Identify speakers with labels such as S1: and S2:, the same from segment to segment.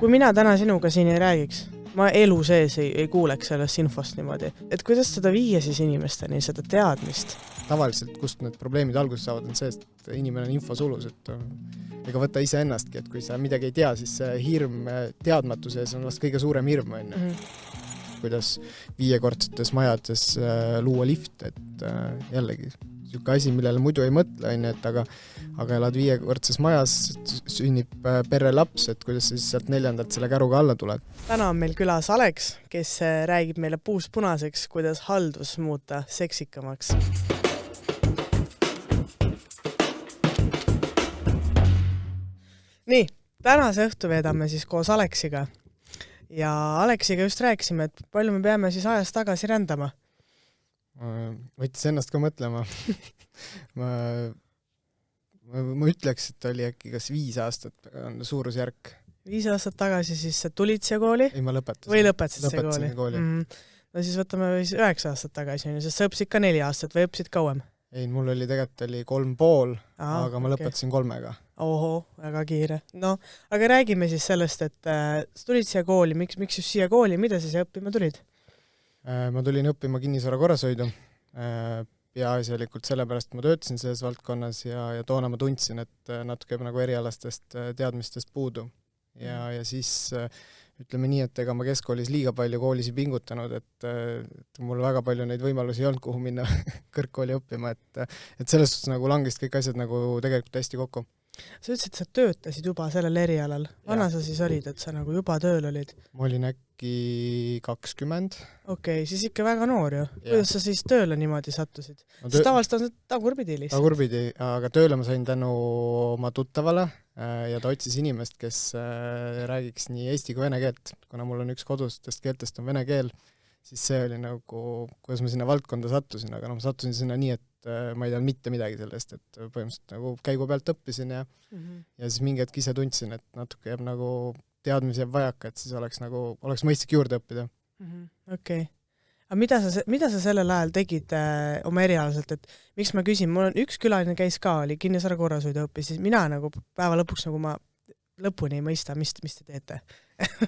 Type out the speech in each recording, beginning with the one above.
S1: kui mina täna sinuga siin ei räägiks, ma elu sees ei kuuleks sellest infost niimoodi, et kuidas seda viia siis inimesteni, seda teadmist?
S2: Tavaliselt, kust need probleemid alguses saavad, on see, et inimene on infosulus, et ega võtta ise ennastki, et kui sa midagi ei tea, siis see hirm teadmatuse ees on vast kõige suurem hirm, kuidas 5-kordsetes majades luua lift, et jällegi siuke asi, millele muidu ei mõtle, et aga elad 5-kordses majas, sünnib perre laps, et kuidas siis sealt 4. selle käruga alla tuled.
S1: Täna on meil külas Alex, kes räägib meile puust punaseks, kuidas haldus muuta seksikamaks. Nii, tänase õhtu veedame siis koos Aleksiga. Ja Aleksiga just rääkisime, et palju me peame siis ajast tagasi rändama.
S2: Võttis ennast ka mõtlema. ma ütleks, et oli äkki kas 5 aastat on suurusjärk.
S1: 5 aastat tagasi siis tulid siia kooli?
S2: Ei, ma lõpetasin.
S1: Või lõpetasid siia kooli? No siis võtame 9 aastat tagasi, sest sa õppisid ka 4 aastat või õppisid kauem?
S2: Ei, mul oli tegelikult 3,5, aga ma lõpetasin 3-ga.
S1: Oho, väga kiire. No, aga räägime siis sellest, et sa tulid siia kooli, miks just siia kooli, mida sa siia õppima tulid?
S2: Ma tulin õppima kinnisvara korrashoidu. Peaasjalikult sellepärast ma töötasin selles valdkonnas ja toona ma tundsin, et natuke nagu erialastest teadmistest puudu. Ja siis ütleme nii, et ega ma keskkoolis liiga palju koolisi pingutanud, et mul väga palju neid võimalusi ei olnud, kuhu minna kõrgkooli õppima, et selles suhtes nagu langesid kõik asjad nagu tegelikult hästi kokku.
S1: Sa ütlesid, et sa töötasid juba sellel erialal. Vana sa siis olid, et sa nagu juba tööl olid?
S2: Ma olin äkki 20.
S1: Okei, siis ikka väga noor ju. Kuidas sa siis tööle niimoodi sattusid? Siis tavaliselt on see tagurpidi lihtsalt.
S2: Tagurpidi, aga tööle ma sain tänu oma tuttavale ja ta otsis inimest, kes räägiks nii eesti kui vene keelt. Kuna mul on üks kodustest keeltest on vene keel, siis see oli nagu, kuidas ma sinna valdkonda sattusin, aga ma sattusin sinna nii, et ma ei teadnud mitte midagi sellest, et põhimõtteliselt nagu käigu pealt õppisin ja siis mingi hetk ise tundsin, et natuke jääb nagu teadmisi jääb vajaka, et siis oleks mõistlik juurde õppida.
S1: Okei. Aga mida sa sellel ajal tegid oma erialaselt, et miks ma küsin, mul on üks külaline käis ka, oli kinnisvara korrashoidu õppis, siis mina nagu päeva lõpuks nagu ma lõpuni ei mõista, mis te teete.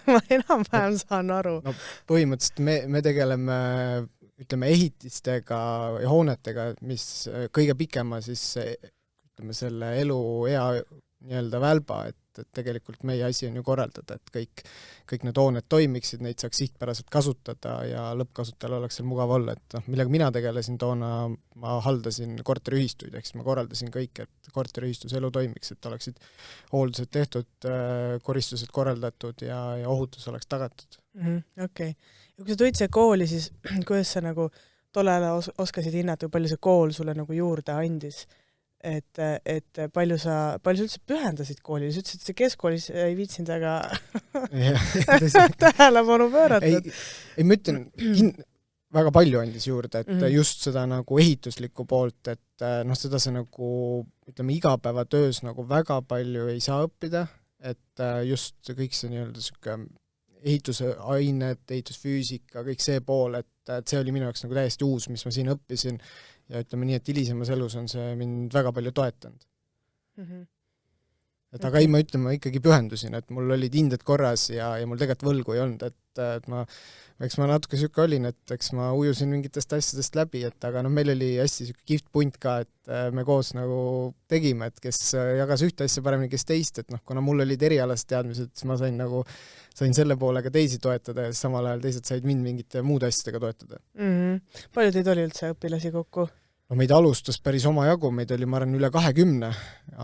S1: Ma enam-vähem saan aru. No,
S2: põhimõtteliselt me tegeleme ütleme ehitistega ja hoonetega, mis kõige pikema siis ütleme selle elu hea nii-öelda välba, et tegelikult meie asi on ju korraldada, et kõik need hooned toimiksid, neid saaks sihtpäraselt kasutada ja lõppkasutajal oleks seal mugav olla, et millega mina tegelesin toona, ma haldasin korteriühistuid, ehk siis ma korraldasin kõik, et korteriühistus elu toimiks, et oleksid hooldused tehtud, koristused korraldatud ja ohutus oleks tagatud.
S1: Okei. Ja kui sa tulid see kooli, siis kuidas sa nagu tollele oskasid hinnata, kui palju see kool sulle nagu juurde andis? Et palju sa üldse pühendasid koolile? Sa ütlesid, et see keskkoolis ei viitsinud väga tähelepanu pööratud.
S2: Ei, ma ütlen, väga palju andis juurde, et just seda nagu ehituslikku poolt, et seda see nagu, ütleme, igapäevatöös nagu väga palju ei saa õppida, et just kõik see nii-öelda siuke ehitusainet, ehitusfüüsika, kõik see pool, et see oli minu jaoks nagu täiesti uus, mis ma siin õppisin ja ütleme nii, et hilisemas elus on see mind väga palju toetanud. Et aga ei, ma ütlen, ma ikkagi pühendusin, et mul olid hinded korras ja mul tegelikult võlgu ei olnud, et ma natuke süke olin, et eks ma ujusin mingitest asjadest läbi, et aga meil oli hästi süke kihvt punt ka, et me koos nagu tegime, et kes jagas ühte asja paremini, kes teist, et kuna mul olid erialased teadmised, siis ma sain selle poolega teisi toetada ja samal ajal teised said mind mingite muude asjadega toetada.
S1: Palju teid oli üldse õpilasi kokku?
S2: No meid alustas päris oma jagu, meid oli, ma arvan, üle 20,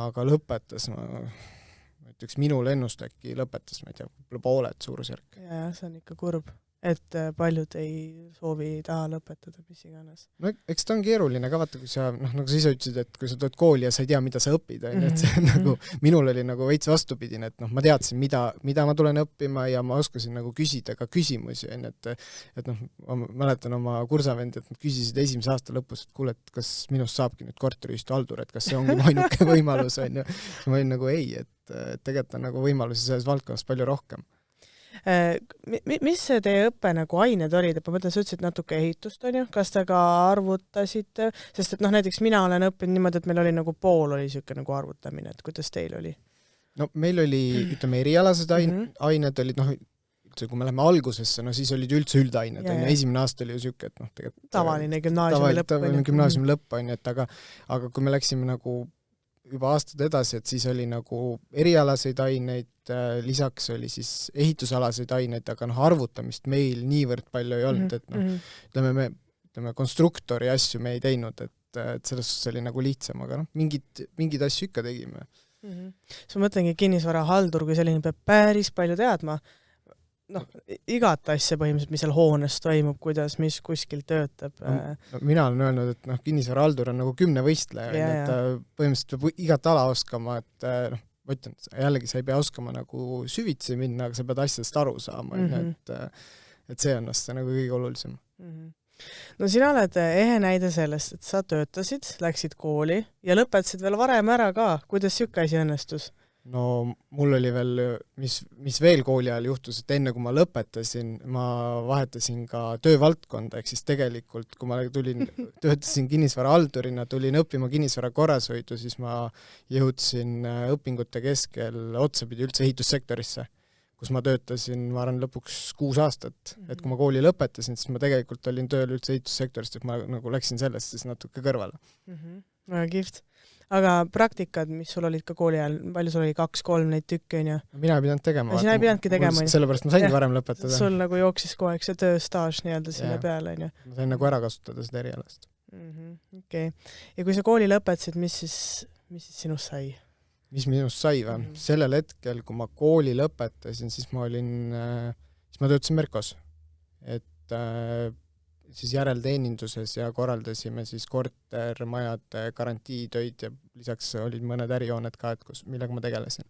S2: aga lõpetas, üks minul ennust äkki lõpetas, ma ei tea, pooled suurusjärk.
S1: Ja, see on ikka kurb, et paljud ei soovi taha lõpetada, mis iganes.
S2: No eks ta on keeruline ka, vaata, kui sa, nagu sa ise ütlesid, et kui sa tuled kooli ja sa ei tea, mida sa õpid, et see nagu, minul oli nagu veits vastupidine, et ma teadsin, mida ma tulen õppima ja ma oskasin nagu küsida ka küsimusi, et ma mäletan oma kursavendi, et nad küsisid esimese aasta lõpus, et kuule, et kas minust saabki nüüd korteriühistu haldur, et kas see ongi ainuke võimalus, on ju. Ma olin nagu ei, et tegelikult on nagu võimalusi selles valdkonnas palju rohkem.
S1: Mis see teie õppe nagu ained olid? Ma mõtlen, sa ütlesid natuke ehitust, on ju? Kas te ka arvutasite? Sest et näiteks mina olen õppinud niimoodi, et meil oli nagu pool oli siuke nagu arvutamine, et kuidas teil oli?
S2: no meil oli, ütleme, erialased ained olid, noh, üldse kui me läheme algusesse, no siis olid üldse üldained, esimene aasta oli ju siuke, et noh, tegelikult
S1: tavaline gümnaasiumi
S2: lõpp on ju, et aga kui me läksime nagu juba aastad edasi, et siis oli nagu erialaseid aineid, lisaks oli siis ehitusalaseid aineid, aga noh, arvutamist meil niivõrd palju ei olnud, et noh, ütleme, konstruktori asju me ei teinud, et selles suhtes oli nagu lihtsam, aga noh, mingid asju ikka tegime.
S1: Siis ma mõtlengi, kinnisvarahaldur kui selline peab päris palju teadma, noh, igat asja põhimõtteliselt, mis seal hoones toimub, kuidas, mis kuskil töötab.
S2: No, mina olen öelnud, et noh, kinnisvarahaldur on nagu 10 võistleja, et põhimõtteliselt peab igat ala oskama, et noh, ma ütlen, jällegi sa ei pea oskama nagu süvitsi minna, aga sa pead asjadest aru saama, et see on nagu kõige olulisem.
S1: No sina oled ehe näide sellest, et sa töötasid, läksid kooli ja lõpetasid veel varem ära ka. Kuidas siuke asi õnnestus?
S2: No mul oli veel, mis veel kooli ajal juhtus, et enne kui ma lõpetasin, ma vahetasin ka töövaldkonda, ehk siis tegelikult, kui ma töötasin kinnisvarahaldurina, tulin õppima kinnisvara korrashoidu, siis ma jõudsin õpingute keskel otsapidi üldse ehitussektorisse, kus ma töötasin, ma arvan, lõpuks 6 aastat. Et kui ma kooli lõpetasin, siis ma tegelikult olin tööl üldse ehitussektorist, et ma nagu läksin sellest siis natuke kõrvale.
S1: Väga kihvt. Aga praktikad, mis sul olid ka kooli ajal, palju sul oli 2-3 neid tükke, on ju?
S2: Mina ei pidanud tegema.
S1: Sina ei pidanudki tegema.
S2: Sellepärast ma saingi varem lõpetada.
S1: Sul nagu jooksis kogu aeg see tööstaaž nii-öelda sinna peale, on ju?
S2: Ma sain nagu ära kasutada seda erialast.
S1: Okei. Ja kui sa kooli lõpetasid, mis siis sinust sai?
S2: Mis minust sai või? Sellel hetkel, kui ma kooli lõpetasin, siis ma töötasin Merkos. Et siis järelteeninduses ja korraldasime siis kortermajade garantiitöid ja lisaks olid mõned ärijooned ka, millega ma tegelesin.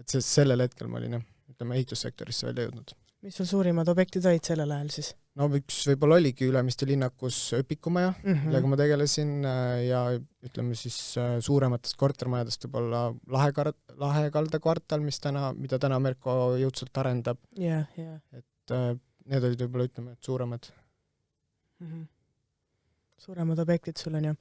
S2: Et sellel hetkel ma olin, ütleme, ehitussektorisse välja jõudnud.
S1: Mis sul suurimad objektid olid sellel ajal siis?
S2: No üks võib-olla oligi Ülemiste linnakus Öpikumaja, millega ma tegelesin ja ütleme siis suurematest kortermajadest võib-olla Lahekalda kvartal, mida täna Merko jõudsalt arendab. Et need olid võib-olla, ütleme, suuremad.
S1: Suuremad objektid sul on ju.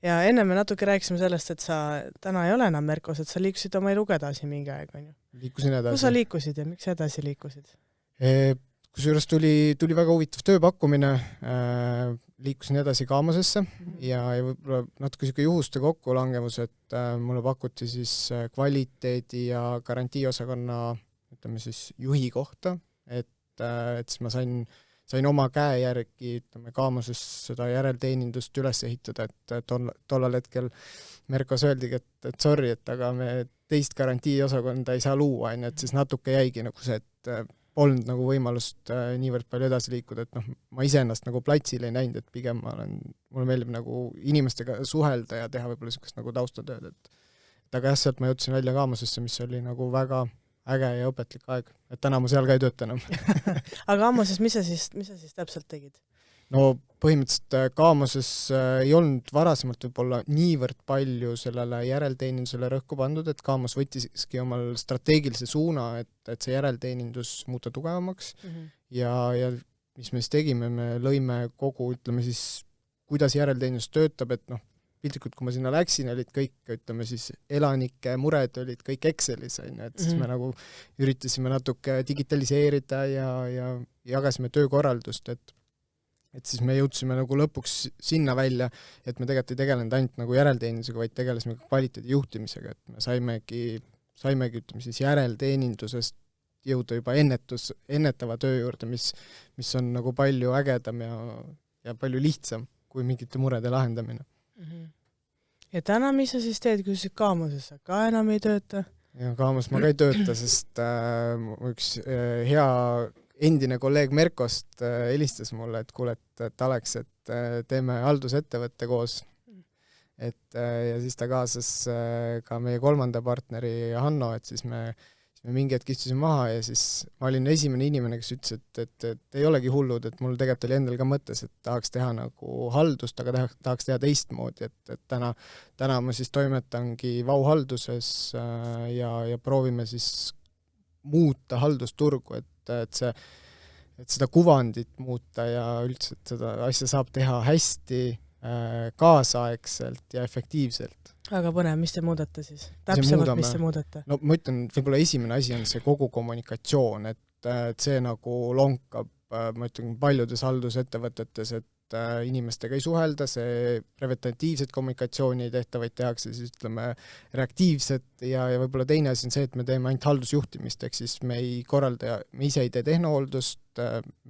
S1: Ja enne me natuke rääkisime sellest, et sa täna ei ole enam Merkos, et sa liikusid oma eluga edasi mingi aeg, on ju?
S2: Liikusin edasi.
S1: Kus sa liikusid ja miks edasi liikusid?
S2: Kusjuures tuli väga huvitav tööpakkumine, liikusin edasi Kaamosesse ja võib-olla natuke siuke juhuste kokkulangevus, et mulle pakuti siis kvaliteedi ja garantiiosakonna, ütleme siis juhi kohta, et siis ma sain oma käe järgi, ütleme, Kaamoses seda järelteenindust üles ehitada, et tollal hetkel Merkos öeldigi, et sorry, et aga me teist garantiiosakonda ei saa luua, et siis natuke jäigi nagu see, et polnud nagu võimalust niivõrd palju edasi liikuda, et noh, ma iseennast nagu platsil ei näinud, et pigem mulle meeldib nagu inimestega suhelda ja teha võib-olla niisugust nagu taustatööd, et aga jah, sealt ma jõudsin välja Kaamosesse, mis oli nagu väga äge ja õpetlik aeg, et täna ma seal ka ei tööta enam.
S1: Aga Kaamoses, mis sa siis täpselt tegid?
S2: No põhimõtteliselt Kaamoses ei olnud varasemalt võib-olla niivõrd palju sellele järelteenindusele rõhku pandud, et Kaamos võttiski omal strateegilise suuna, et see järelteenindus muuta tugevamaks ja mis me siis tegime, me lõime kogu, ütleme siis, kuidas järelteenindus töötab, et noh, piltlikult, kui ma sinna läksin, olid kõik, ütleme siis, elanike mured olid kõik Excelis, et siis me nagu üritasime natuke digitaliseerida ja jagasime töökorraldust, et siis me jõudsime nagu lõpuks sinna välja, et me tegelikult ei tegelenud ainult nagu järelteenindusega, vaid tegelesime ka kvaliteedi juhtimisega, et me saimegi, ütleme siis, järelteenindusest jõuda juba ennetava töö juurde, mis on nagu palju ägedam ja palju lihtsam kui mingite murede lahendamine.
S1: Ja täna, mis sa siis teed, kui sa Kaamoses sa ka enam ei tööta?
S2: Ja Kaamos ma ka ei tööta, sest üks hea endine kolleeg Merkost helistas mulle, et kuule, et Alex, et teeme haldusettevõtte koos. Ja siis ta kaasas ka meie 3. partneri Hanno, et siis me mingi hetk istusime maha ja siis ma olin esimene inimene, kes ütles, et ei olegi hullud, et mul tegelikult oli endal ka mõttes, et tahaks teha nagu haldust, aga tahaks teha teistmoodi, et täna ma siis toimetangi Vau-halduses ja proovime siis muuta haldusturgu, et seda kuvandit muuta ja üldse, et seda asja saab teha hästi, kaasaegselt ja efektiivselt.
S1: Aga põnev, mis te muudate siis? Täpsemalt, mis te muudate?
S2: No ma ütlen, võib-olla esimene asi on see kogu kommunikatsioon, et see nagu lonkab, ma ütlen, paljudes haldusettevõtetes, et inimestega ei suhelda, see preventatiivset kommunikatsiooni ei tehta, vaid tehakse siis ütleme reaktiivset ja võib-olla teine asi on see, et me teeme ainult haldusjuhtimist, ehk siis me ei korralda, me ise ei tee tehnohooldust,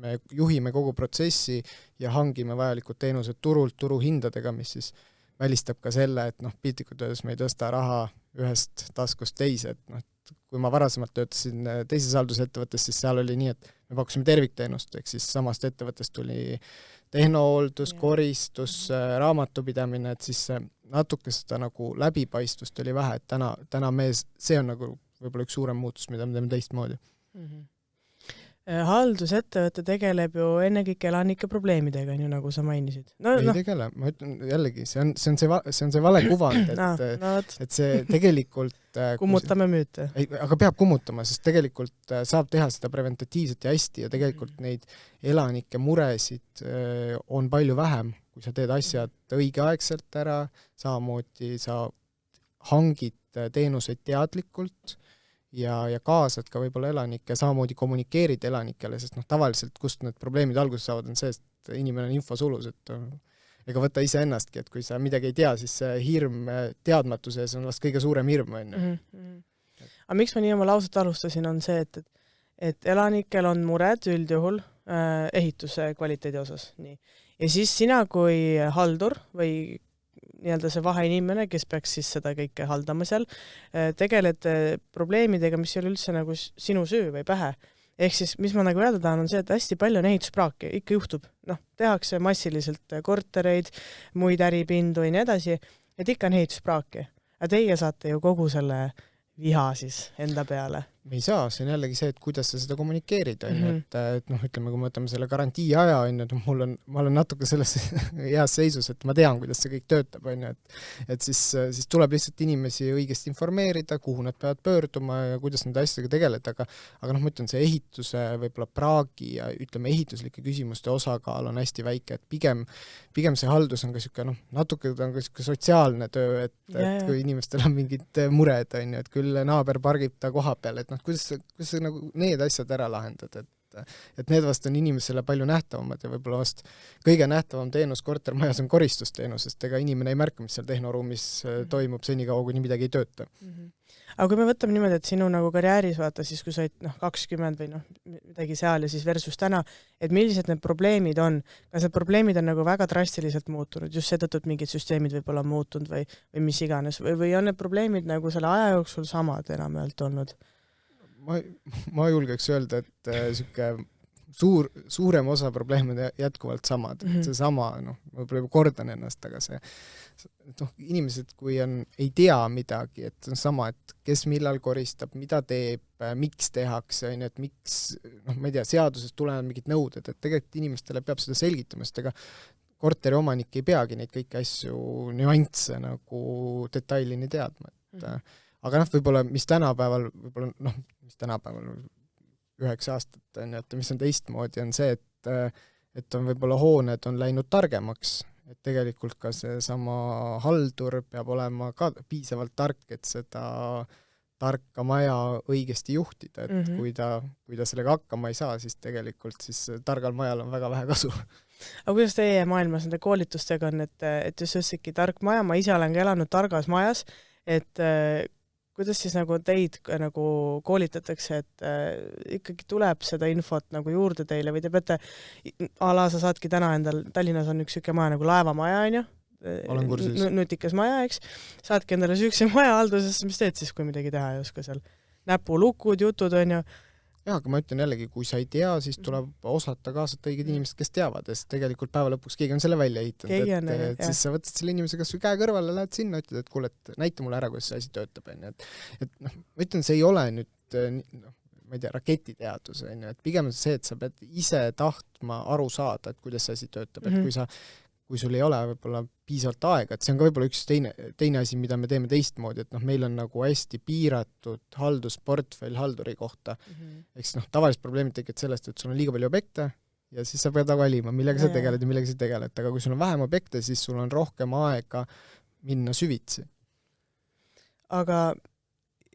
S2: me juhime kogu protsessi ja hangime vajalikud teenused turult, turuhindadega, mis siis välistab ka selle, et piltlikult öeldes me ei tõsta raha ühest taskust teise, et kui ma varasemalt töötasin teises haldusettevõttes, siis seal oli nii, et me pakkusime tervikteenust, ehk siis samast ettevõttest tuli tehnooldus, koristus, raamatupidamine, et siis natuke seda nagu läbipaistvust oli vähe, et täna see on nagu võib-olla üks suurem muutus, mida me teeme teistmoodi.
S1: Haldusettevõte tegeleb ju ennekõike elanike probleemidega, nii nagu sa mainisid.
S2: Ei tegele, ma ütlen jällegi, see on see vale kuvand, et see tegelikult
S1: kummutame müüte.
S2: Aga peab kummutama, sest tegelikult saab teha seda preventatiivselt ja hästi ja tegelikult neid elanike muresid on palju vähem, kui sa teed asjad õigeaegselt ära, samamoodi sa hangid teenuseid teadlikult ja kaasad ka võib-olla elanikke, samamoodi kommunikeerid elanikele, sest tavaliselt, kust need probleemid alguse saavad, on see, et inimene on infosulus, et ega võta ise ennastki, et kui sa midagi ei tea, siis see hirm teadmatuse ees on vast kõige suurem hirm.
S1: Aga miks ma nii oma lauset alustasin, on see, et elanikel on mured üldjuhul ehituse kvaliteedi osas. Nii. Ja siis sina kui haldur või nii-öelda see vaheinimene, kes peaks siis seda kõike haldama seal, tegeled probleemidega, mis ei ole üldse nagu sinu süü või pähe. Ehk siis, mis ma nagu öelda tahan, on see, et hästi palju on ehituspraaki, ikka juhtub. Tehakse massiliselt kortereid, muid äripindu ja nii edasi, et ikka on ehituspraaki. Ja teie saate ju kogu selle viha siis enda peale.
S2: Me ei saa, see on jällegi see, et kuidas sa seda kommunikeerid, et ütleme, kui me võtame selle garantii aja, ma olen natuke selles heas seisus, et ma tean, kuidas see kõik töötab, et siis tuleb lihtsalt inimesi õigesti informeerida, kuhu nad peavad pöörduma ja kuidas nende asjadega tegeleda, aga ma ütlen, see ehituse võib-olla praagi ja ütleme ehituslike küsimuste osakaal on hästi väike, et pigem see haldus on ka siuke, natuke ta on ka siuke sotsiaalne töö, et kui inimestel on mingid mured, et küll naaber pargib ta koha peal, et kuidas sa nagu need asjad ära lahendad, et need vast on inimesele palju nähtavamad ja võib-olla vast kõige nähtavam teenus kortermajas on koristusteenus, sest ega inimene ei märka, mis seal tehnoruumis toimub senikaua, kuni midagi ei tööta.
S1: Aga kui me võtame niimoodi, et sinu nagu karjääris vaata siis, kui sa olid 20 või midagi seal ja siis versus täna, et millised need probleemid on, kas need probleemid on nagu väga drastiliselt muutunud, just seetõttu, et mingid süsteemid võib-olla on muutunud või mis iganes, või on need probleemid nagu selle aja jooksul samad enam-öelda olnud?
S2: Ma julgeks öelda, et siuke suurem osa probleeme on jätkuvalt samad. See sama, võib-olla juba kordan ennast, aga see inimesed, kui ei tea midagi, et on sama, et kes millal koristab, mida teeb, miks tehakse, et miks, ma ei tea, seadusest tulevad mingid nõuded, et tegelikult inimestele peab seda selgitama, sest ega korteri omanik ei peagi neid kõiki asju nüansse nagu detailini teadma, aga võib-olla, mis tänapäeval 9 aastat on, et mis on teistmoodi, on see, et on võib-olla hooned on läinud targemaks, et tegelikult ka see sama haldur peab olema ka piisavalt tark, et seda tarka maja õigesti juhtida, et kui ta sellega hakkama ei saa, siis tegelikult siis targal majal on väga vähe kasu.
S1: Aga kuidas teie maailmas nende koolitustega on, et just üldse tark maja, ma ise olen ka elanud targas majas, et kuidas siis nagu teid nagu koolitatakse, et ikkagi tuleb seda infot nagu juurde teile või te peate, sa saadki täna endal, Tallinnas on üks siuke maja nagu laevamaja, on ju? Nutikas maja, eks? Saadki endale süükse maja haldusesse, mis teed siis, kui midagi teha ei oska seal? Näpulukud, jutud, on ju?
S2: Jah, aga ma ütlen jällegi, kui sa ei tea, siis tuleb osata kaasata õiged inimesed, kes teavad, sest tegelikult päeva lõpuks keegi on selle välja ehitanud, et siis sa võtad selle inimese kas või käe kõrvale, lähed sinna, ütled, et kuule, et näita mulle ära, kuidas see asi töötab, et ma ütlen, see ei ole nüüd, ma ei tea, raketiteadus, et pigem on see, et sa pead ise tahtma aru saada, et kuidas see asi töötab, et kui sul ei ole võib-olla piisavalt aega, et see on ka võib-olla üks teine asi, mida me teeme teistmoodi, et meil on nagu hästi piiratud haldusportfell halduri kohta. Eks tavalised probleemid tekivad sellest, et sul on liiga palju objekte ja siis sa pead valima, millega sa tegeled ja millega sa tegeled, aga kui sul on vähem objekte, siis sul on rohkem aega minna süvitsi.
S1: aga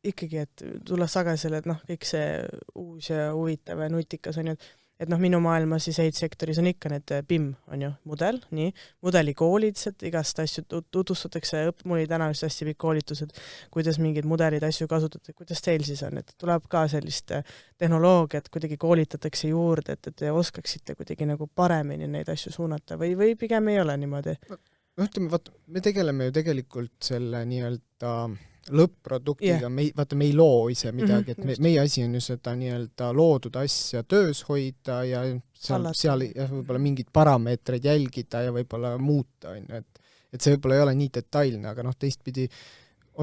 S1: ikkagi, et tulles tagasi selle, et kõik see uus ja huvitav ja nutikas on ju, et minu maailmas siis ehitussektoris on ikka need BIM, on ju, mudel, nii, mudelikoolid, et igast asju tutvustatakse, mul oli täna just hästi pikk koolitused, kuidas mingeid mudelid asju kasutatakse, kuidas teil siis on, et tuleb ka sellist tehnoloogiat, kuidagi koolitatakse juurde, et te oskaksite kuidagi nagu paremini neid asju suunata või pigem ei ole niimoodi?
S2: Ütleme, me tegeleme ju tegelikult selle nii-öelda lõpp-produktiga, vaata me ei loo ise midagi, et meie asi on ju seda nii-öelda loodud asja töös hoida ja seal võib-olla mingid parameetreid jälgida ja võib-olla muuta, on ju, et see võib-olla ei ole nii detailne, aga teistpidi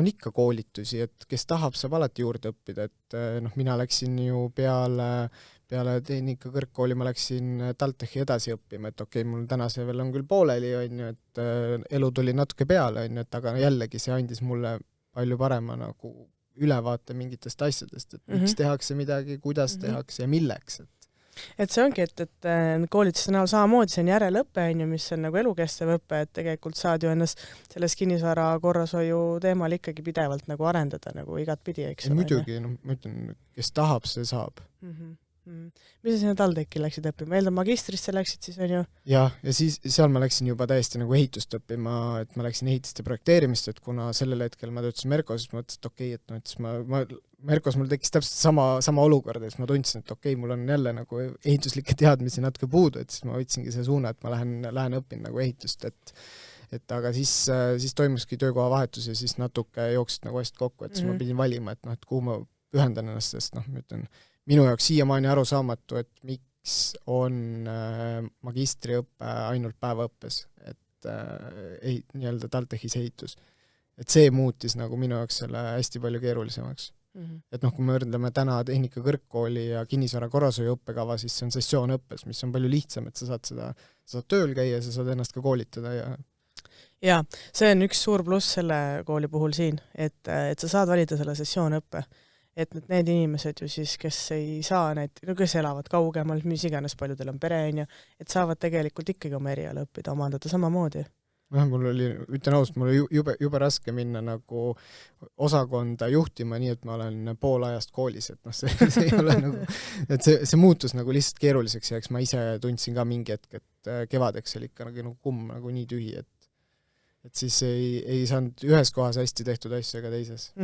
S2: on ikka koolitusi, et kes tahab, saab alati juurde õppida, et mina läksin ju peale tehnika kõrgkooli ma läksin TalTechi edasi õppima, et okei, mul täna see veel on küll pooleli, on ju, et elu tuli natuke peale, on ju, et aga jällegi see andis mulle palju parema nagu ülevaate mingitest asjadest, et miks tehakse midagi, kuidas tehakse ja milleks.
S1: Et see ongi, et koolituste näol samamoodi, see on järelõppe, on ju, mis on nagu elukestev õppe, et tegelikult saad ju ennast selles kinnisvara korrashoiu teemal ikkagi pidevalt nagu arendada nagu igat pidi, eks ole.
S2: Muidugi, ma ütlen, kes tahab, see saab.
S1: Mis sa sinna TalTechi läksid õppima? Eeldan magistrisse läksid siis, on ju?
S2: Ja siis seal ma läksin juba täiesti nagu ehitust õppima, et ma läksin ehitiste projekteerimist, et kuna sellel hetkel ma töötasin Merkos, siis ma mõtlesin, et okei, et siis ma Merkos mul tekkis täpselt sama olukord, et siis ma tundsin, et okei, mul on jälle nagu ehituslikke teadmisi natuke puudu, et siis ma võtsingi see suuna, et ma lähen õpin nagu ehitust, et aga siis toimuski töökoha vahetus ja siis natuke jooksid nagu asjad kokku, et siis ma pidin valima, et kuhu ma pühendan ennast, sest ma ütlen, minu jaoks siiamaani arusaamatu, et miks on magistriõppe ainult päevaõppes, et nii-öelda TalTechis ehitus. Et see muutis nagu minu jaoks selle hästi palju keerulisemaks. Et kui me võrdleme täna tehnika kõrgkooli ja kinnisvara korrashoiu õppekava, siis see on sessioonõppes, mis on palju lihtsam, et sa saad tööl käia ja sa saad ennast ka koolitada
S1: ja see on üks suur pluss selle kooli puhul siin, et sa saad valida selle sessioonõppe. Et need inimesed ju siis, kes ei saa kes elavad kaugemalt, mis iganes paljudel on pere, et saavad tegelikult ikkagi oma eriala õppida, omandada samamoodi.
S2: Mul oli, ütlen ausalt, mul oli jube raske minna nagu osakonda juhtima, nii et ma olen pool ajast koolis, et see ei ole nagu, et see muutus nagu lihtsalt keeruliseks ja eks ma ise tundsin ka mingi hetk, et kevadeks oli ikka nagu kumm nagu nii tühi, et siis ei saanud ühes kohas hästi tehtud asju ega teises.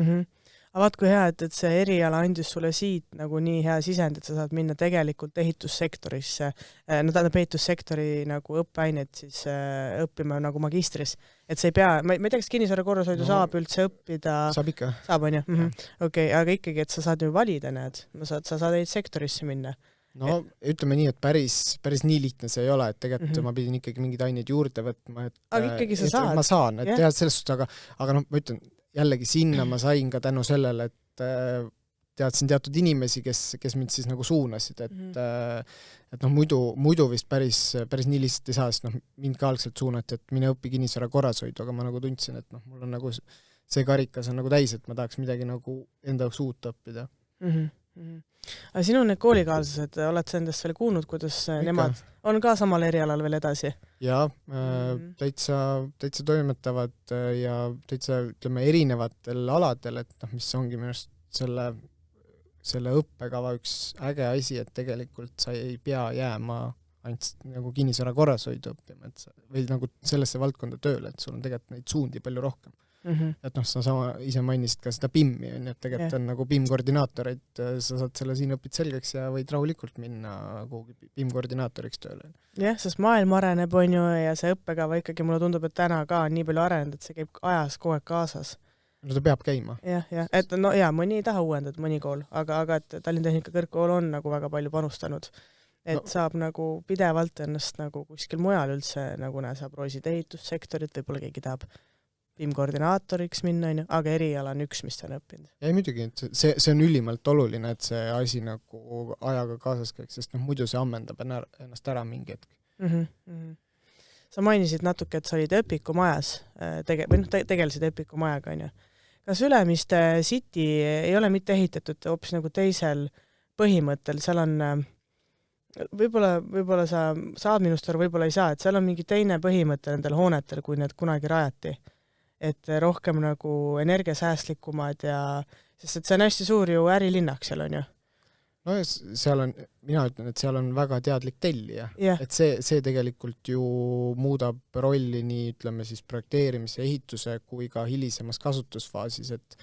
S1: Aga vaat kui hea, et see eriala andis sulle siit nagu nii hea sisend, et sa saad minna tegelikult ehitussektorisse, ehitussektori nagu õppeainet siis õppima nagu magistris. Et see ei pea, ma ei tea, kas kinnisvara korrashoidu saab üldse õppida?
S2: Saab ikka.
S1: Saab, on ju? Okei, aga ikkagi, et sa saad ju valida, sa saad ehitussektorisse minna.
S2: No ütleme nii, et päris nii lihtne see ei ole, et tegelikult ma pidin ikkagi mingid aineid juurde võtma, et
S1: aga ikkagi sa saad.
S2: Ma saan, et teha selles suhtes, aga ma ütlen, jällegi sinna ma sain ka tänu sellele, et teadsin teatud inimesi, kes mind siis nagu suunasid, et muidu vist päris nii lihtsalt ei saa, sest mind ka algselt suunati, et mine õppi kinnisvara korrashoidu, aga ma nagu tundsin, et mul on nagu see karikas on nagu täis, et ma tahaks midagi nagu enda jaoks uut õppida.
S1: Aga sinu need koolikaaslased, oled sa endast veel kuulnud, kuidas nemad on ka samal erialal veel edasi?
S2: Jaa, täitsa toimetavad ja täitsa, ütleme, erinevatel aladel, et mis ongi minu arust selle õppekava üks äge asi, et tegelikult sa ei pea jääma ainult nagu kinnisvara korrashoidu õppima, või nagu sellesse valdkonda tööle, et sul on tegelikult neid suundi palju rohkem. Et sa sama ise mainisid ka seda BIM-i, et tegelikult on nagu BIM-koordinaator, et sa saad selle siin õpid selgeks ja võid rahulikult minna kuhugi BIM-koordinaatoriks tööle.
S1: Jah, sest maailm areneb, on ju, ja see õppekava ikkagi mulle tundub, et täna ka on nii palju arenenud, et see käib ajas kogu aeg kaasas.
S2: No ta peab käima.
S1: Jah, et mõni ei taha uuendada, mõni kool, aga et Tallinna Tehnika Kõrgkool on nagu väga palju panustanud. Et saab nagu pidevalt ennast nagu kuskil mujal üldse, nagu saab roosida ehitussektorit, võib-olla keegi tahab BIM-koordinaatoriks minna, aga eriala on üks, mis ta on õppinud.
S2: Ja muidugi, et see on ülimalt oluline, et see asi nagu ajaga kaasas käiks, sest muidu see ammendab ennast ära mingi hetk.
S1: Sa mainisid natuke, et sa olid õpikumajas, tegelesid õpikumajaga, on ju. Kas Ülemiste City ei ole mitte ehitatud hoopis nagu teisel põhimõttel, seal on võib-olla sa saad minust aru, võib-olla ei saa, et seal on mingi teine põhimõte nendel hoonetel, kui need kunagi rajati. et rohkem nagu energiasäästlikumad ja, sest et see on hästi suur ju ärilinnak seal on ju.
S2: no ja seal on, mina ütlen, et seal on väga teadlik tellija,
S1: Jah.
S2: et see tegelikult ju muudab rolli nii, ütleme siis projekteerimise, ehituse kui ka hilisemas kasutusfaasis, et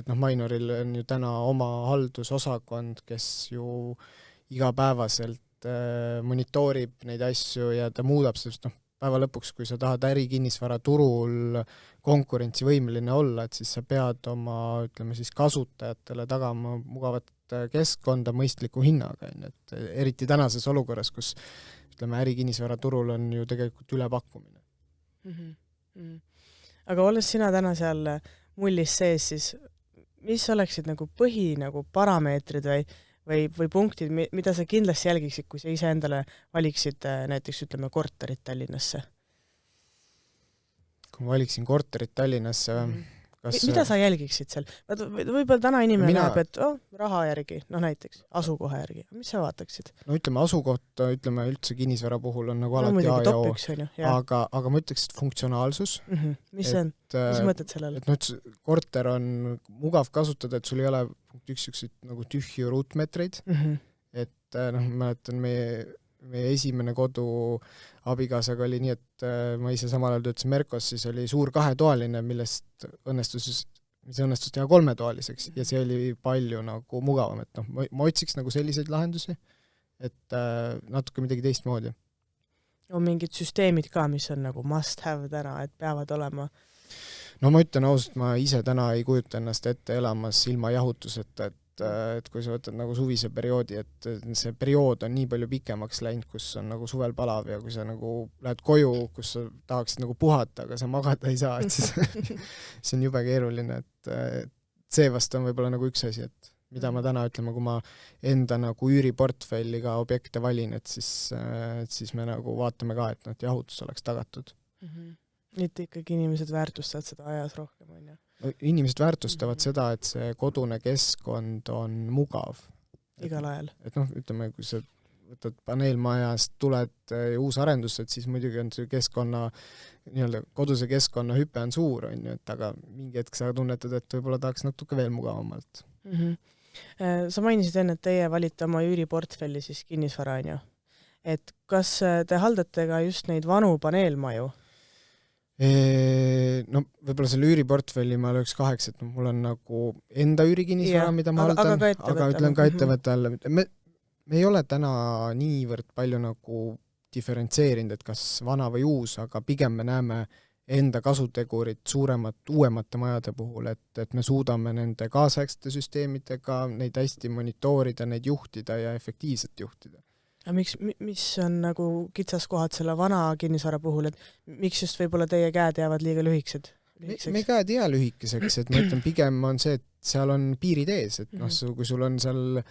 S2: noh, Mainoril on ju täna oma haldusosakond, kes ju igapäevaselt monitoorib neid asju ja ta muudab, sest noh, päeva lõpuks, kui sa tahad ärikinnisvara turul konkurentsivõimeline olla, et siis sa pead oma, ütleme siis kasutajatele tagama mugavat keskkonda mõistliku hinnaga, et eriti tänases olukorras, kus ütleme, ärikinnisvara turul on ju tegelikult ülepakkumine.
S1: Aga olles sina täna seal mullis sees, siis mis oleksid nagu nagu parameetrid või punktid, mida sa kindlasti jälgiksid, kui sa ise endale valiksid näiteks, ütleme, korterit Tallinnasse?
S2: Kui ma valiksin korterit Tallinnasse,
S1: mida sa jälgiksid seal? Võib-olla täna inimene näeb, et raha järgi, näiteks asukoha järgi. Mis sa vaataksid?
S2: No ütleme, asukoht, ütleme üldse kinnisvara puhul on nagu alati A ja O, aga ma ütleks, et funktsionaalsus.
S1: Mis see on? Mis mõtled sellele?
S2: Et korter on mugav kasutada, et sul ei ole üks nagu tühju ruutmeetreid, et mäletan meie esimene kodu abikaasaga oli nii, et ma ise samal ajal töötasin Merkos, siis oli suur 2-toaline, millest õnnestus teha 3-toaliseks ja see oli palju nagu mugavam, et ma otsiks nagu selliseid lahendusi, et natuke midagi teistmoodi.
S1: On mingid süsteemid ka, mis on nagu must have täna, et peavad olema?
S2: No ma ütlen ausalt, ma ise täna ei kujuta ennast ette elamas ilma jahutuseta, et kui sa võtad nagu suvise perioodi, et see periood on nii palju pikemaks läinud, kus on nagu suvel palav ja kui sa nagu lähed koju, kus sa tahaksid nagu puhata, aga sa magada ei saa, et siis see on jube keeruline, et see vast on võib-olla nagu üks asi, et mida ma täna ütleme, kui ma enda nagu üüriportfelliga objekte valin, et siis me nagu vaatame ka, et jahutus oleks tagatud.
S1: Et ikkagi inimesed väärtustavad seda ajas rohkem, on ju?
S2: Inimesed väärtustavad seda, et see kodune keskkond on mugav.
S1: Igal ajal.
S2: Et ütleme, kui sa võtad paneelmajast, tuled uus arendus, et siis muidugi on see keskkonna, nii-öelda koduse keskkonna hüpe on suur, on ju, et aga mingi hetk sa tunnetad, et võib-olla tahaks natuke veel mugavamalt.
S1: Sa mainisid enne, et teie valite oma üüriportfelli siis kinnisvara, on ju? Et kas te haldate ka just neid vanu paneelmaju?
S2: No võib-olla selle üüriportfelli ma lööks 8, et mul on nagu enda üürikinnisvara, mida ma haldan, aga ütlen ka ettevõtte alla. Me ei ole täna niivõrd palju nagu diferentseerinud, et kas vana või uus, aga pigem me näeme enda kasutegurit uuemate majade puhul, et me suudame nende kaasaegsete süsteemidega neid hästi monitoorida, neid juhtida ja efektiivselt juhtida.
S1: Aga mis on nagu kitsaskohad selle vana kinnisvara puhul, et miks just võib-olla teie käed jäävad liiga lühikesed?
S2: Me käed ei jää lühikeseks, et ma ütlen, pigem on see, et seal on piirid ees, et kui sul on seal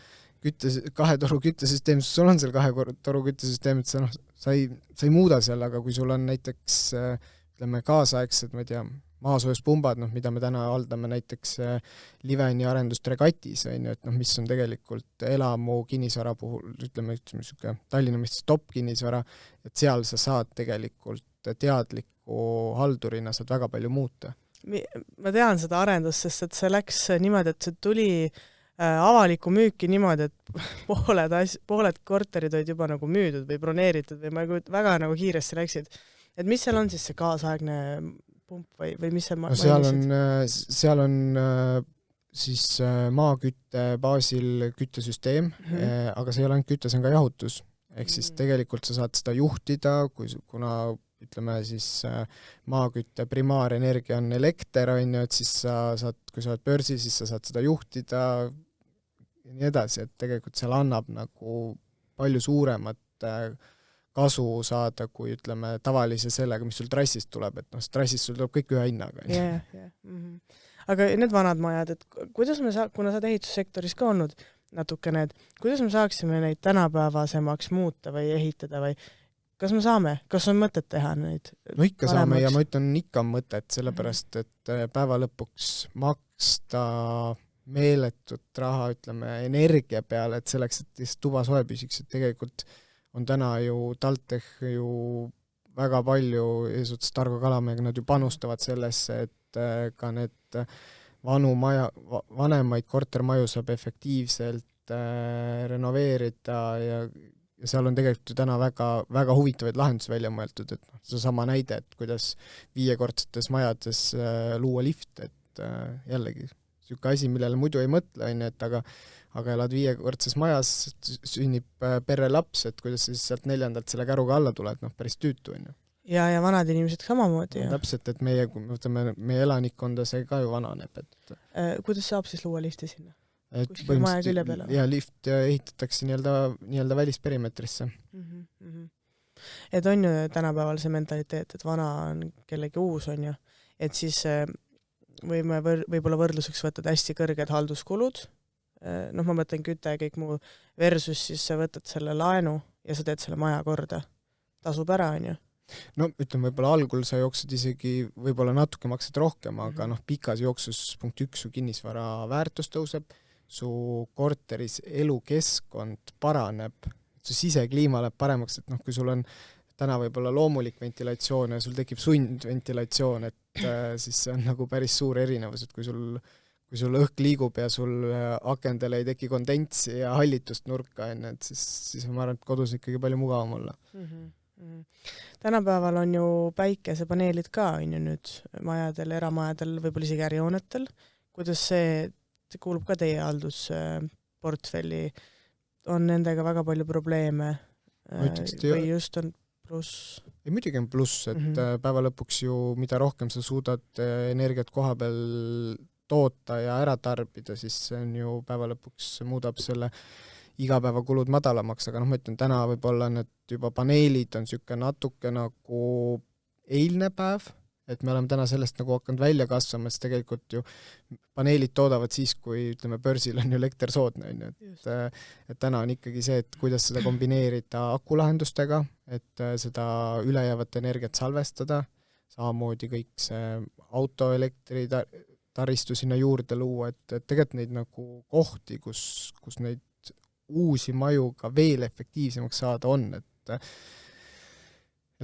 S2: 2-toru küttesüsteem, sul on seal 2-toru küttesüsteem, et sa ei muuda seal, aga kui sul on näiteks ütleme kaasaegsed, ma ei tea, maasoojuspumbad, mida me täna haldame näiteks Liveni arendust Regatis, et mis on tegelikult elamu kinnisvara puhul, ütleme Tallinna mõistes top kinnisvara, et seal sa saad tegelikult teadliku haldurina saad väga palju muuta.
S1: Ma tean seda arendust, sest et see läks niimoodi, et see tuli avalikku müüki niimoodi, et pooled korterid olid juba nagu müüdud või broneeritud või ma väga nagu kiiresti läksid. Et mis seal on siis see kaasaegne pump või mis see
S2: seal on siis maakütte baasil küttesüsteem, aga see ei ole ainult kütte, see on ka jahutus. Ehk siis tegelikult sa saad seda juhtida, kuna ütleme siis maakütte primaarenergia on elekter, on ju, et siis sa saad, kui sa oled börsi, siis sa saad seda juhtida ja nii edasi, et tegelikult seal annab nagu palju suuremat kasu saada, kui ütleme tavalise sellega, mis sul trassist tuleb, et trassist sul tuleb kõik ühe hinnaga.
S1: Aga need vanad majad, et kuidas me kuna sa oled ehitussektoris ka olnud natukene, et kuidas me saaksime neid tänapäevasemaks muuta või ehitada või kas me saame, kas on mõtet teha neid?
S2: No ikka saame ja ma ütlen ikka on mõtet, sellepärast et päeva lõpuks maksta meeletut raha, ütleme, energia peale, et selleks, et tuba soe püsiks, et tegelikult on täna ju TalTech ju väga palju eesotsas Targo Kalamäega, nad ju panustavad sellesse, ka need vanemaid kortermaju saab efektiivselt renoveerida ja seal on tegelikult ju täna väga, väga huvitavaid lahendusi välja mõeldud, et see sama näide, et kuidas 5-kordsetes majades luua lift, et jällegi niisugune asi, millele muidu ei mõtle, et aga elad 5-kordses majas, sünnib perre laps, et kuidas siis sealt 4. selle käruga alla tuled, päris tüütu,
S1: Ja vanad inimesed samamoodi.
S2: Ja täpselt, et meie elanikkonda see ka ju vananeb. Et
S1: kuidas saab siis luua lifti sinna?
S2: Kuskil maja külje peale? Ja lift ehitatakse nii-öelda välisperimeetrisse.
S1: Et on ju tänapäeval see mentaliteet, et vana on kellegi uus, on ju, et siis võime võib-olla võrdluseks võtta hästi kõrged halduskulud, ma mõtlen küte ja kõik muu, versus siis sa võtad selle laenu ja sa teed selle maja korda. Tasub ära, on ju?
S2: No ütleme, võib-olla algul sa jooksed isegi võib-olla natuke maksad rohkem, aga pikas jooksus punkt 1 su kinnisvara väärtus tõuseb, su korteris elukeskkond paraneb, su sisekliima läheb paremaks, et kui sul on täna võib-olla loomulik ventilatsioon ja sul tekib sundventilatsioon, et siis see on nagu päris suur erinevus, et kui sul õhk liigub ja sul akendele ei teki kondentsi ja hallitust nurka, et siis ma arvan, et kodus ikkagi palju mugavam olla.
S1: Tänapäeval on ju päikesepaneelid ka, on ju nüüd majadel, eramajadel, võib-olla isegi ärihoonetel. Kuidas see kuulub ka teie haldusportfelli? On nendega väga palju probleeme või just on pluss?
S2: Ei, muidugi on pluss, et päeva lõpuks ju mida rohkem sa suudad energiat koha peal toota ja ära tarbida, siis see on ju päeva lõpuks muudab selle igapäevakulud madalamaks, aga ma ütlen, täna võib-olla need juba paneelid on niisugune natuke nagu eilne päev, et me oleme täna sellest nagu hakanud välja kasvama, sest tegelikult ju paneelid toodavad siis, kui ütleme, börsil on ju elekter soodne, et täna on ikkagi see, et kuidas seda kombineerida akulahendustega, et seda ülejäävat energiat salvestada, samamoodi kõik see autoelektri taristu sinna juurde luua, et tegelikult neid nagu kohti, kus neid uusi maju ka veel efektiivsemaks saada on, et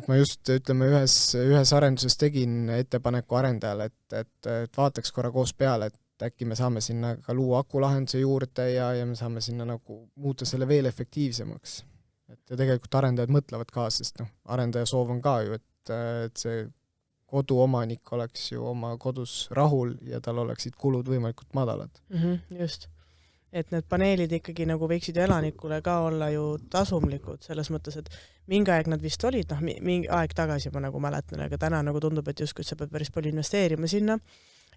S2: ma just, ütleme, ühes arenduses tegin ettepaneku arendajale, et vaataks korra koos peale, et äkki me saame sinna ka luua akulahenduse juurde ja me saame sinna nagu muuta selle veel efektiivsemaks. Et tegelikult arendajad mõtlevad ka, sest arendaja soov on ka ju, et see koduomanik oleks ju oma kodus rahul ja tal oleksid kulud võimalikult madalad.
S1: Just. Et need paneelid ikkagi nagu võiksid elanikule ka olla ju tasumlikud, selles mõttes, et mingi aeg nad vist olid, mingi aeg tagasi ma nagu mäletan, aga täna nagu tundub, et justkui sa pead päris palju investeerima sinna,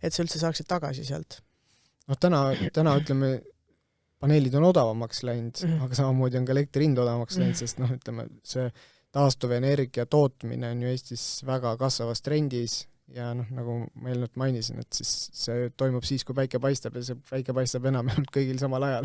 S1: et sa üldse saaksid tagasi sealt.
S2: Täna ütleme, paneelid on odavamaks läinud, aga samamoodi on ka elektri hind odavamaks läinud, sest ütleme, see taastuvenergia tootmine on ju Eestis väga kasvavas trendis ja nagu ma eelnevalt mainisin, et siis see toimub siis, kui päike paistab ja see päike paistab enam kõigil samal ajal.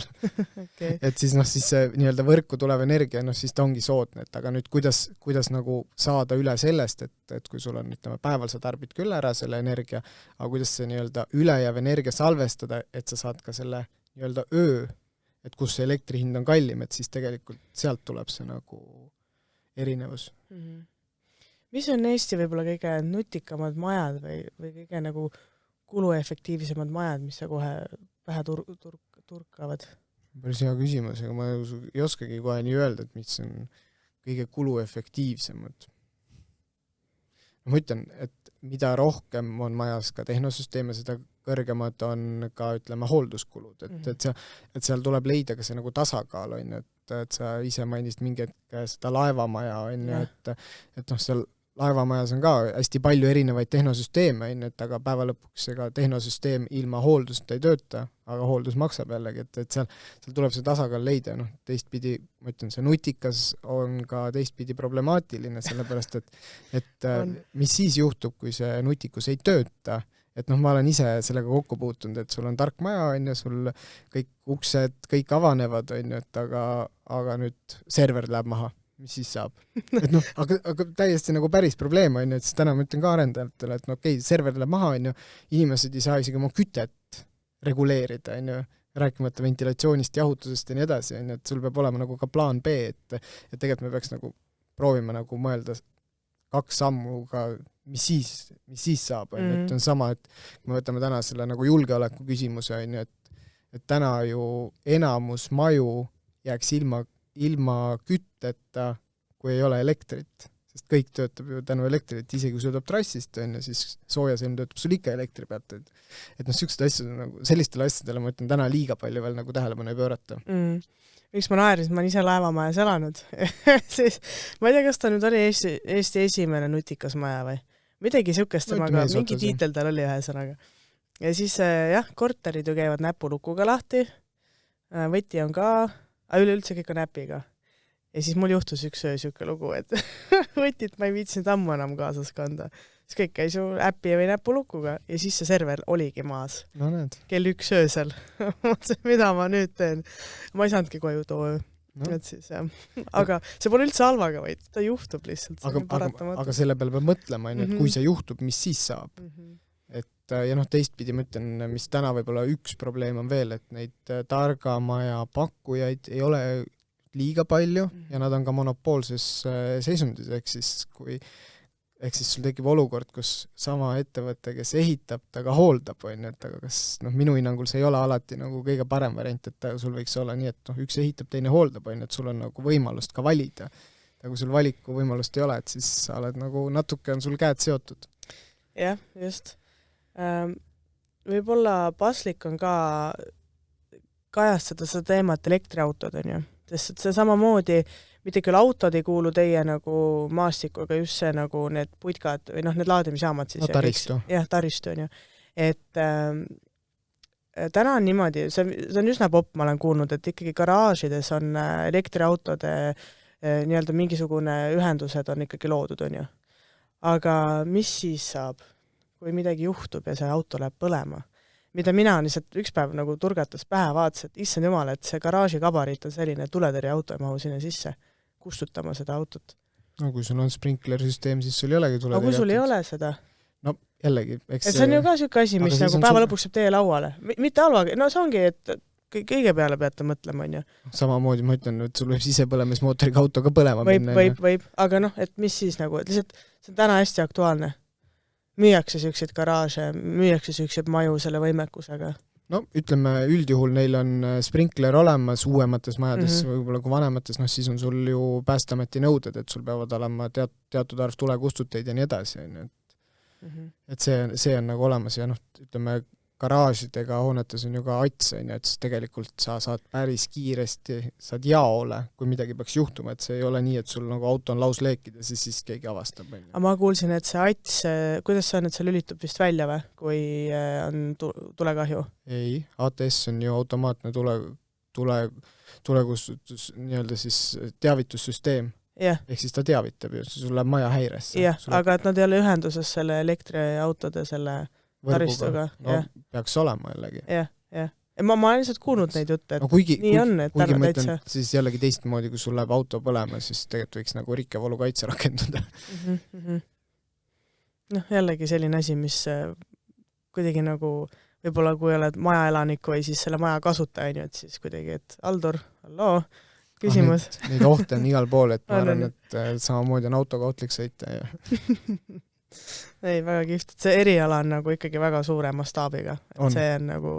S2: Okay. Et siis see nii-öelda võrku tulev energia, siis ta ongi soodne, et aga nüüd kuidas nagu saada üle sellest, et kui sul on, ütleme, päeval sa tarbid küll ära selle energia, aga kuidas see nii-öelda ülejääv energia salvestada, et sa saad ka selle nii-öelda öö, et kus see elektri hind on kallim, et siis tegelikult sealt tuleb see nagu erinevus.
S1: Mis on Eesti võib-olla kõige nutikamad majad või kõige nagu kuluefektiivsemad majad, mis sa kohe pähe turkavad?
S2: Päris hea küsimus, aga ma ei oskagi kohe nii öelda, et mis on kõige kuluefektiivsemad. Ma ütlen, et mida rohkem on majas ka tehnosüsteeme, seda kõrgemad on ka, ütleme, hoolduskulud, et seal tuleb leida ka see nagu tasakaal, et sa ise mainisid mingi hetk seda laevamaja, et seal laevamajas on ka hästi palju erinevaid tehnosüsteeme, aga päeva lõpuks ega tehnosüsteem ilma hooldust ei tööta, aga hooldus maksab jällegi, et seal tuleb see tasakaal leida. Teistpidi, ma ütlen, see nutikas on ka teistpidi problemaatiline, sellepärast, et mis siis juhtub, kui see nutikus ei tööta, et ma olen ise sellega kokku puutunud, et sul on tark maja, sul kõik uksed, kõik avanevad, aga nüüd server läheb maha. Mis siis saab? Et aga täiesti nagu päris probleem on, et siis täna ma ütlen ka arendajatele, et okei, server läheb maha, inimesed ei saa isegi oma kütet reguleerida, rääkimata ventilatsioonist, jahutusest ja nii edasi, et sul peab olema nagu ka plaan B, et tegelikult me peaks nagu proovima nagu mõelda 2 sammu ka mis siis saab, et on sama, et kui me võtame täna selle nagu julgeoleku küsimuse, et täna ju enamus maju jääks ilma kütteta, kui ei ole elektrit. Sest kõik töötab ju tänu elektrit, isegi kui sõidab trassist, siis soojaseim töötab sul ikka elektri pealt. Et sellised asjad, nagu, sellistele asjadele ma ütlen täna liiga palju veel nagu tähelepanu ei pöörata.
S1: Miks ma naerin, ma olen ise laevamajas elanud. Siis, ma ei tea, kas ta nüüd oli Eesti esimene nutikas maja või? Midagi sihukest temaga, mingi tiitel tal oli ühesõnaga. Ja siis korterid ju käivad näpulukuga lahti, võti on ka, üleüldse kõik on äpiga. Ja siis mul juhtus üks siuke lugu, et võtit ma ei viitsinud ammu enam kaasas kanda. Siis kõik käis ju äppi või näpulukuga ja siis see server oligi maas.
S2: No need.
S1: Kell 1 öösel. Mida ma nüüd teen? Ma ei saanudki koju too öö. No. Et siis, jah. Aga see pole üldse halvaga, vaid ta juhtub lihtsalt.
S2: Aga selle peale peab mõtlema, et kui see juhtub, mis siis saab? Et, ja teistpidi ma ütlen, mis täna võib-olla üks probleem on veel, et neid targamaja pakkujaid ei ole liiga palju ja nad on ka monopoolses seisundis, ehk siis sul tekib olukord, kus sama ettevõte, kes ehitab, ta ka hooldab, et aga kas minu hinnangul see ei ole alati nagu kõige parem variant, et sul võiks olla nii, et üks ehitab, teine hooldab, et sul on nagu võimalust ka valida. Ja kui sul valiku võimalust ei ole, et siis sa oled nagu natuke on sul käed seotud.
S1: Jah, just. Võib-olla paslik on ka kajastada seda teemat elektriautod, on ju. Sest see samamoodi, mitte küll autod ei kuulu teie nagu maastiku, aga just see nagu need putkad või need laadimisjaamad siis.
S2: Taristu.
S1: Jah, taristu on ju. Et täna on niimoodi, see on üsna popp, ma olen kuulnud, et ikkagi garaažides on elektriautode nii-öelda mingisugune ühendused on ikkagi loodud, on ju. Aga mis siis saab, kui midagi juhtub ja see auto läheb põlema? Mida mina lihtsalt üks päev nagu turgatas pähe vaatas, et issand jumal, et see garaaži kabariit on selline, tuletõrje auto ei mahu sinna sisse, kustutama seda autot.
S2: No kui sul on sprinklersüsteem, siis sul ei olegi tuletõrje
S1: autot. Aga kui sul ei ole seda?
S2: No jällegi.
S1: See on ju ka siuke asi, mis nagu päeva lõpuks saab teie lauale. Mitte halvaga, no see ongi, et kõige peale peate mõtlema, on ju.
S2: Samamoodi ma ütlen, et sul võib sisepõlemismootoriga auto ka põlema minna.
S1: Võib, aga et mis siis nagu, et lihtsalt see on täna hästi aktuaalne. Müüakse siukseid garaaže, müüakse siukseid maju selle võimekusega?
S2: No ütleme, üldjuhul neil on sprinkler olemas uuemates majades, võib-olla kui vanemates, siis on sul ju Päästeameti nõuded, et sul peavad olema teatud arv tulekustuteid ja nii edasi. Et see on nagu olemas ja ütleme, garaažidega hoonetes on ju ka ats, et siis tegelikult sa saad päris kiiresti, saad jaole, kui midagi peaks juhtuma, et see ei ole nii, et sul nagu auto on lausleekides ja siis keegi avastab.
S1: Aga ma kuulsin, et see ats, kuidas see on, et see lülitub vist välja või, kui on tulekahju?
S2: Ei, ATS on ju automaatne tulekustutus, nii-öelda siis teavitussüsteem.
S1: Yeah.
S2: Ehk siis ta teavitab ju, sul läheb maja häiresse.
S1: Jah, aga et nad ei ole ühenduses selle elektriautode selle taristuga.
S2: No, peaks olema jällegi.
S1: Jah. Ma olen lihtsalt kuulnud neid jutte, et nii on, et
S2: kuigi ma ütlen, siis jällegi teistmoodi, kui sul läheb auto põlema, siis tegelikult võiks nagu rikkevolu kaitse rakenduda.
S1: Jällegi selline asi, mis kuidagi nagu, võib-olla kui oled majaelanik või siis selle maja kasutaja, et siis kuidagi, et Aldur, halloo, küsimus.
S2: Neid ohte on igal pool, et ma arvan, et samamoodi on autoga ohtlik sõita.
S1: Ei, väga kihvt. See eriala on nagu ikkagi väga suure mastaabiga. Et see on nagu,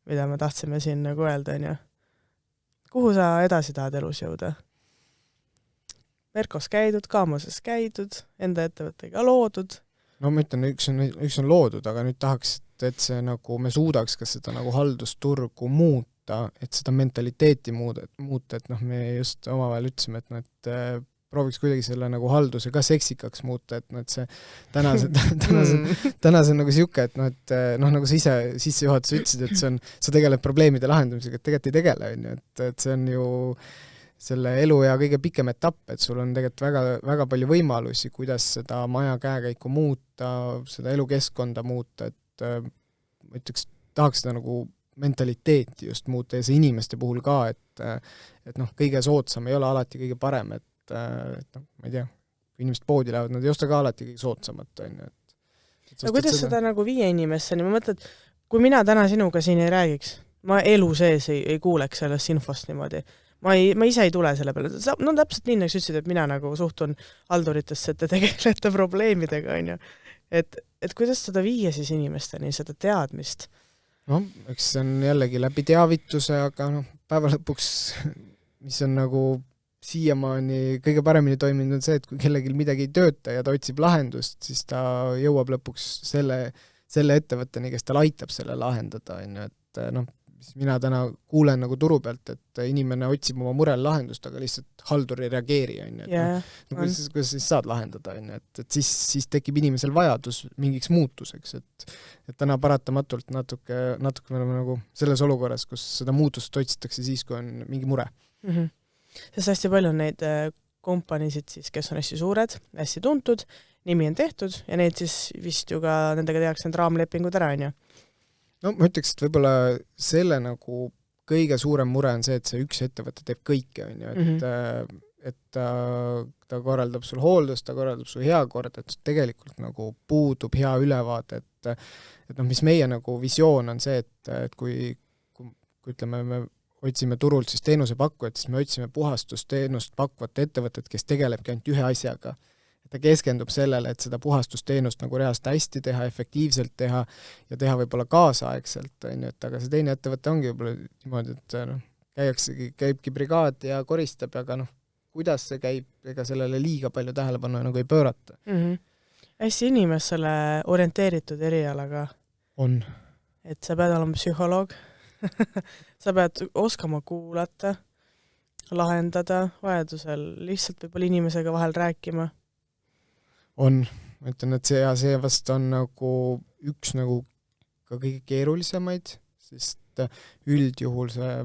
S1: mida me tahtsime siin nagu öelda, on ju. Kuhu sa edasi tahad elus jõuda? Merkos käidud, Kaamoses käidud, enda ettevõttega loodud.
S2: No ma ütlen, üks on loodud, aga nüüd tahaks, et see nagu, me suudaks ka seda nagu haldusturgu muuta, et seda mentaliteeti muuta, et me just omavahel ütlesime, et prooviks kuidagi selle nagu halduse ka seksikaks muuta, et see tänase nagu siuke, et nagu sa ise sissejuhatuses ütlesid, et sa tegeled probleemide lahendamisega, et tegelikult ei tegele, et see on ju selle eluea kõige pikem etapp, et sul on tegelikult väga, väga palju võimalusi, kuidas seda maja käekäiku muuta, seda elukeskkonda muuta, et ma ütleks, tahaks seda nagu mentaliteeti just muuta ja see inimeste puhul ka, et kõige soodsam ei ole alati kõige parem, et ma ei tea, kui inimesed poodi lähevad, nad ei osta ka alati kõige soodsamat.
S1: No kuidas seda nagu viie inimesseni? Ma mõtlen, kui mina täna sinuga siin ei räägiks, ma elu sees ei kuuleks sellest infost niimoodi. ma ise ei tule selle peale. No täpselt nii, nagu sa ütlesid, et mina nagu suhtun halduritesse, et te tegelete probleemidega, on ju. Et kuidas seda viia siis inimesteni, seda teadmist?
S2: No, eks see on jällegi läbi teavituse, aga päeva lõpuks, mis on nagu siiamaani kõige paremini toiminud, on see, et kui kellelgi midagi ei tööta ja ta otsib lahendust, siis ta jõuab lõpuks selle ettevõtteni, kes tal aitab selle lahendada, on ju, et mina täna kuulen nagu turu pealt, et inimene otsib oma murel lahendust, aga lihtsalt haldur ei reageeri, on ju, et kuidas siis saad lahendada, on ju, et siis tekib inimesel vajadus mingiks muutuseks, et täna paratamatult natuke me oleme nagu selles olukorras, kus seda muutust otsitakse siis, kui on mingi mure.
S1: Sest hästi palju on neid kompaniisid siis, kes on hästi suured, hästi tuntud, nimi on tehtud ja need siis vist ju ka nendega tehakse need raamlepingud ära, on ju?
S2: No ma ütleks, et võib-olla selle nagu kõige suurem mure on see, et see üks ettevõte teeb kõike, on ju, et ta korraldab sul hooldust, ta korraldab sul heakord, et tegelikult nagu puudub hea ülevaade, et mis meie nagu visioon on see, et kui ütleme, me otsime turult siis teenusepakkujat, siis me otsime puhastusteenust pakkuvat ettevõtet, kes tegelebki ainult ühe asjaga. Ta keskendub sellele, et seda puhastusteenust nagu reaalselt hästi teha, efektiivselt teha ja teha võib-olla kaasaegselt, on ju, et aga see teine ettevõte ongi võib-olla niimoodi, et käibki brigaad ja koristab, aga kuidas see käib, ega sellele liiga palju tähelepanu nagu ei pöörata.
S1: Hästi inimesele orienteeritud erialaga.
S2: On.
S1: Et sa pead olema psühholoog, sa pead oskama kuulata, lahendada, vajadusel lihtsalt võib-olla inimesega vahel rääkima.
S2: On, ma ütlen, et see vast on nagu üks nagu ka kõige keerulisemaid, sest üldjuhul see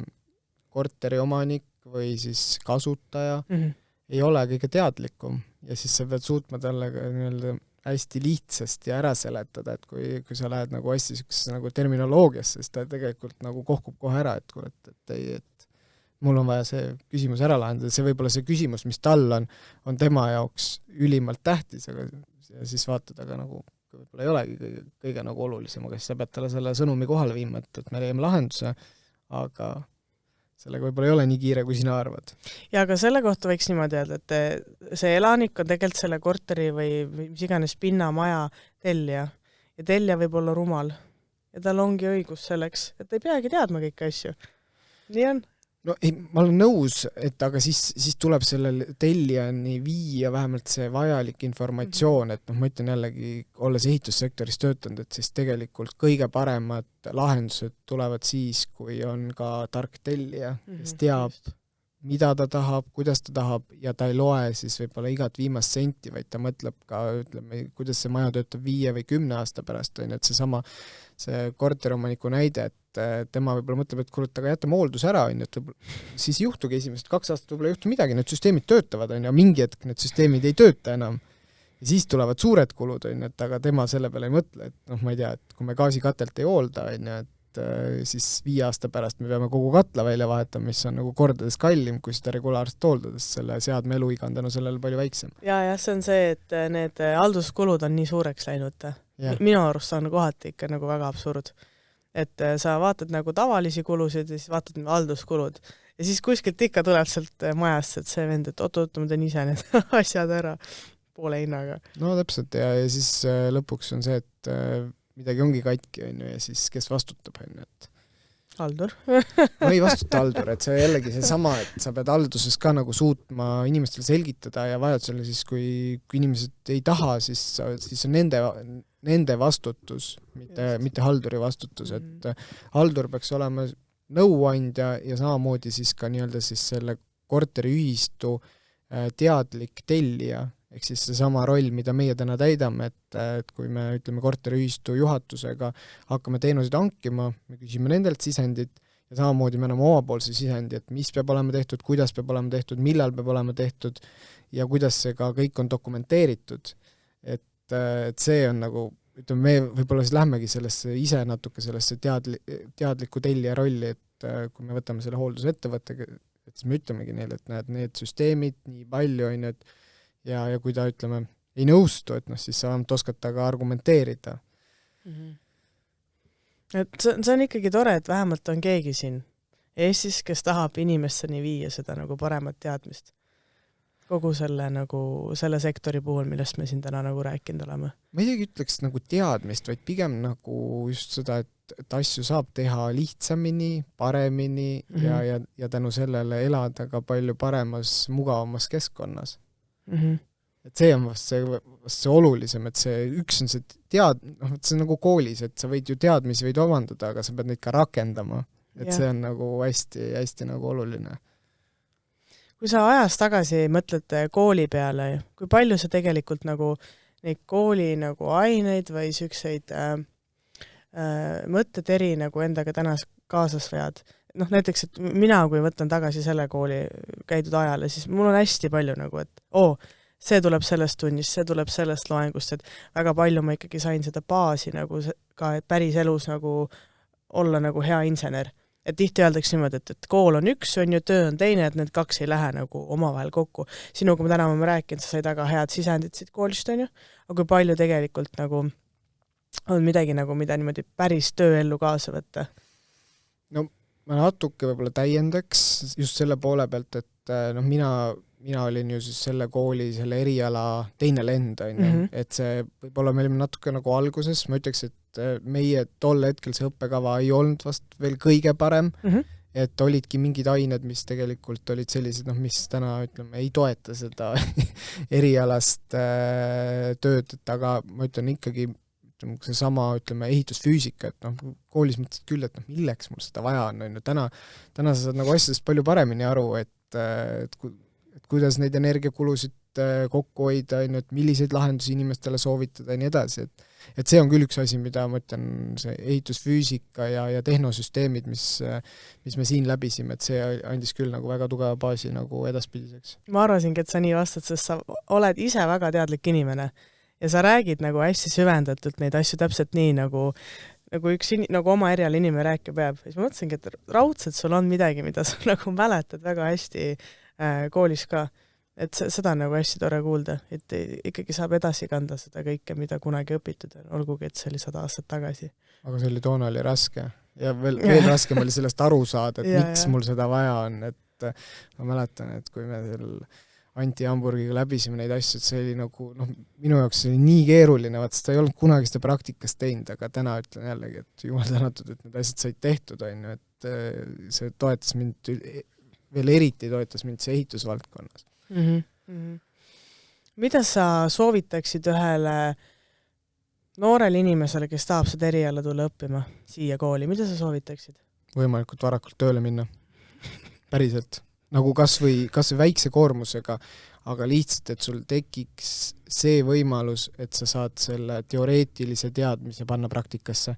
S2: korteri omanik või siis kasutaja ei ole kõige teadlikum ja siis sa pead suutma talle nii-öelda hästi lihtsasti ära seletada, et kui sa lähed nagu hästi sellisesse nagu terminoloogiasse, siis ta tegelikult nagu kohkub kohe ära, et kuule, et mul on vaja see küsimus ära lahendada, see võib-olla see küsimus, mis tal on tema jaoks ülimalt tähtis, aga siis vaatad, aga nagu võib-olla ei olegi kõige nagu olulisem, aga siis sa pead talle selle sõnumi kohale viima, et me leiame lahenduse, aga sellega võib-olla ei ole nii kiire, kui sina arvad.
S1: Ja aga selle kohta võiks niimoodi öelda, et see elanik on tegelikult selle korteri või mis iganes pinnamaja tellija ja tellija võib olla rumal ja tal ongi õigus selleks, et ei peagi teadma kõiki asju. Nii on?
S2: No ei, ma olen nõus, et aga siis tuleb sellel tellijani viia vähemalt see vajalik informatsioon, et ma ütlen jällegi, olles ehitussektoris töötanud, et siis tegelikult kõige paremad lahendused tulevad siis, kui on ka tark tellija, kes teab, mida ta tahab, kuidas ta tahab ja ta ei loe siis võib-olla igat viimast senti, vaid ta mõtleb ka, ütleme, kuidas see maja töötab 5 või 10 aasta pärast, on, et see korteriomaniku näide, et tema võib-olla mõtleb, et kuule, aga jätame hooldus ära, on, et siis juhtugi esimesed 2 aastat võib-olla ei juhtu midagi, need süsteemid töötavad, on, ja mingi hetk need süsteemid ei tööta enam. Ja siis tulevad suured kulud, on, et aga tema selle peale ei mõtle, et ma ei tea, et kui me gaasikatelt ei hoolda, on, et siis 5 aasta pärast me peame kogu katla välja vahetama, mis on nagu kordades kallim, kui seda regulaarselt hooldades, selle seadme eluiga on tänu sellele palju väiksem.
S1: Ja see on see, et need halduskulud on nii suureks läinud. Minu arust on kohati ikka nagu väga absurd. Et sa vaatad nagu tavalisi kulusid ja siis vaatad halduskulud. Ja siis kuskilt ikka tuleb sealt majast, et see vend, et oot, ma teen ise need asjad ära poole hinnaga. No
S2: täpselt, ja siis lõpuks on see, et midagi ongi katki, on ju, ja siis kes vastutab, on ju, et
S1: haldur.
S2: No ei vastuta haldur, et see jällegi seesama, et sa pead halduses ka nagu suutma inimestele selgitada ja vajadusele siis, kui inimesed ei taha, siis on nende vastutus, mitte halduri vastutus, et haldur peaks olema nõuandja ja samamoodi siis ka nii-öelda siis selle korteriühistu teadlik tellija, ehk siis seesama roll, mida meie täna täidame, et kui me ütleme korteriühistu juhatusega hakkame teenuseid hankima, me küsime nendelt sisendit ja samamoodi me anname omapoolse sisendi, et mis peab olema tehtud, kuidas peab olema tehtud, millal peab olema tehtud ja kuidas see ka kõik on dokumenteeritud. Et see on nagu, ütleme, me võib-olla siis lähmegi sellesse ise natuke sellesse teadliku tellija rolli, et kui me võtame selle hooldusettevõttega, et siis me ütlemegi neile, et näed, need süsteemid nii palju on, et ja kui ta, ütleme, ei nõustu, et siis sa vähemalt oskad ta ka argumenteerida.
S1: Et see on ikkagi tore, et vähemalt on keegi siin. Eestis, kes tahab inimesteni viia seda nagu paremat teadmist kogu selle nagu selle sektori puhul, millest me siin täna nagu rääkinud oleme?
S2: Ma isegi ütleks nagu teadmist, vaid pigem nagu just seda, et asju saab teha lihtsamini, paremini ja tänu sellele elada ka palju paremas, mugavamas keskkonnas. Et see on vast see olulisem, et see üks on see see on nagu koolis, et sa võid ju teadmisi võid omandada, aga sa pead neid ka rakendama. Et see on nagu hästi, hästi nagu oluline.
S1: Kui sa ajas tagasi mõtled kooli peale, kui palju sa tegelikult nagu neid kooli nagu aineid või sükseid mõtteteri nagu endaga täna kaasas vead? Noh, näiteks, et mina, kui võtan tagasi selle kooli käidud ajale, siis mul on hästi palju nagu, et see tuleb sellest tunnist, see tuleb sellest loengust, et väga palju ma ikkagi sain seda baasi nagu ka päris elus nagu olla nagu hea insener. Et tihti öeldakse niimoodi, et kool on üks, on ju, töö on teine, et need kaks ei lähe nagu omavahel kokku. Sinuga me täna oleme rääkinud, sa said väga head sisendid siit koolist, on ju, aga kui palju tegelikult nagu on midagi nagu, mida niimoodi päris tööellu kaasa võtta?
S2: No ma natuke võib-olla täiendaks just selle poole pealt, et mina olin ju siis selle kooli, selle eriala teine lend, on ju, et see võib-olla me olime natuke nagu alguses, ma ütleks, et meie tol hetkel see õppekava ei olnud vast veel kõige parem, et olidki mingid ained, mis tegelikult olid sellised, mis täna, ütleme, ei toeta seda erialast tööd, et aga ma ütlen ikkagi, see sama, ütleme, ehitusfüüsika, et koolis mõtlesid küll, et milleks mul seda vaja on, täna sa saad nagu asjadest palju paremini aru, et kuidas neid energiakulusid kokku hoida, et milliseid lahendusi inimestele soovitada ja nii edasi, et see on küll üks asi, mida ma ütlen, see ehitusfüüsika ja tehnosüsteemid, mis me siin läbisime, et see andis küll nagu väga tugeva baasi nagu edaspidiseks.
S1: Ma arvasingi, et sa nii vastad, sest sa oled ise väga teadlik inimene ja sa räägid nagu hästi süvendatult neid asju täpselt nii, nagu nagu oma eriala inimene rääkib peab. Siis ma mõtlesingi, et raudselt sul on midagi, mida sa nagu mäletad väga hästi koolis ka. Et seda on nagu hästi tore kuulda, et ikkagi saab edasi kanda seda kõike, mida kunagi õpitud on, olgugi, et see oli 100 aastat tagasi.
S2: Aga see oli toona oli raske ja veel raskem oli sellest aru saada, et miks mul seda vaja on, et ma mäletan, et kui me seal Anti Hamburgiga läbisime neid asju, et see oli nagu, minu jaoks see oli nii keeruline, vaat seda ei olnud kunagi seda praktikast teinud, aga täna ütlen jällegi, et jumal tänatud, et need asjad said tehtud, on ju, et see toetas mind, veel eriti toetas mind see ehitusvaldkonnas.
S1: Mida sa soovitaksid ühele noorele inimesele, kes tahab seda eriala tulla õppima siia kooli, mida sa soovitaksid?
S2: Võimalikult varakult tööle minna. Päriselt. Nagu kas või väikse koormusega, aga lihtsalt, et sul tekiks see võimalus, et sa saad selle teoreetilise teadmise panna praktikasse.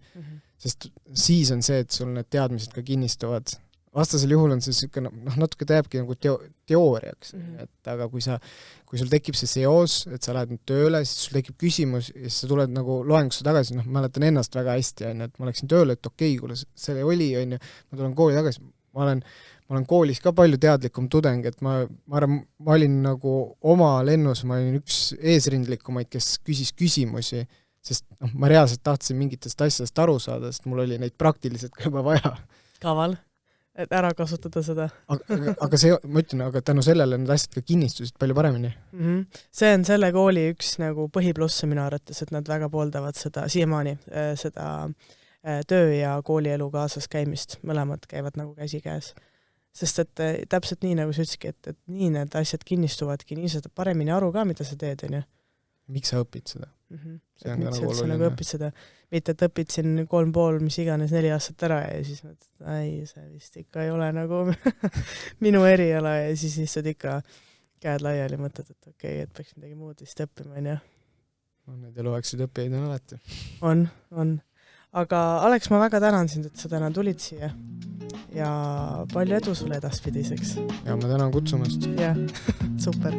S2: Sest siis on see, et sul need teadmised ka kinnistuvad. Vastasel juhul on see selline, natuke teebki nagu teooriaks, et aga kui sul tekib see seos, et sa lähed nüüd tööle, siis sul tekib küsimus ja siis sa tuled nagu loengusse tagasi, mäletan ennast väga hästi, et ma läksin tööle, et okei, kuule, see oli, on ju, ma tulen kooli tagasi, ma olen koolis ka palju teadlikum tudeng, et ma olin nagu oma lennus, ma olin üks eesrindlikumaid, kes küsis küsimusi, sest ma reaalselt tahtsin mingitest asjadest aru saada, sest mul oli neid praktiliselt ka juba vaja.
S1: Kaval, et ära kasutada seda.
S2: Aga see, ma ütlen, aga tänu sellele need asjad ka kinnistusid palju paremini.
S1: See on selle kooli üks nagu põhiplusse minu arvates, et nad väga pooldavad seda siiamaani, seda töö ja koolielu kaasas käimist, mõlemad käivad nagu käsi käes. Sest et täpselt nii, nagu sa ütlesidki, et nii need asjad kinnistuvadki, nii sa paremini aru ka, mida sa teed, on ju.
S2: Miks sa õpid seda?
S1: See on miks sa nagu õpid seda? Mitte, et õpid siin 3,5, mis iganes 4 aastat ära ja siis see vist ikka ei ole nagu minu eriala ja siis istud ikka käed laiali mõtled, et okei, et peaks midagi muud vist õppima, on ju.
S2: Need eluaegseid õppijaid on alati.
S1: On. Aga Alex, ma väga tänan sind, et sa täna tulid siia ja palju edu sulle edaspidiseks.
S2: Ja ma tänan kutsumast.
S1: Ja, super.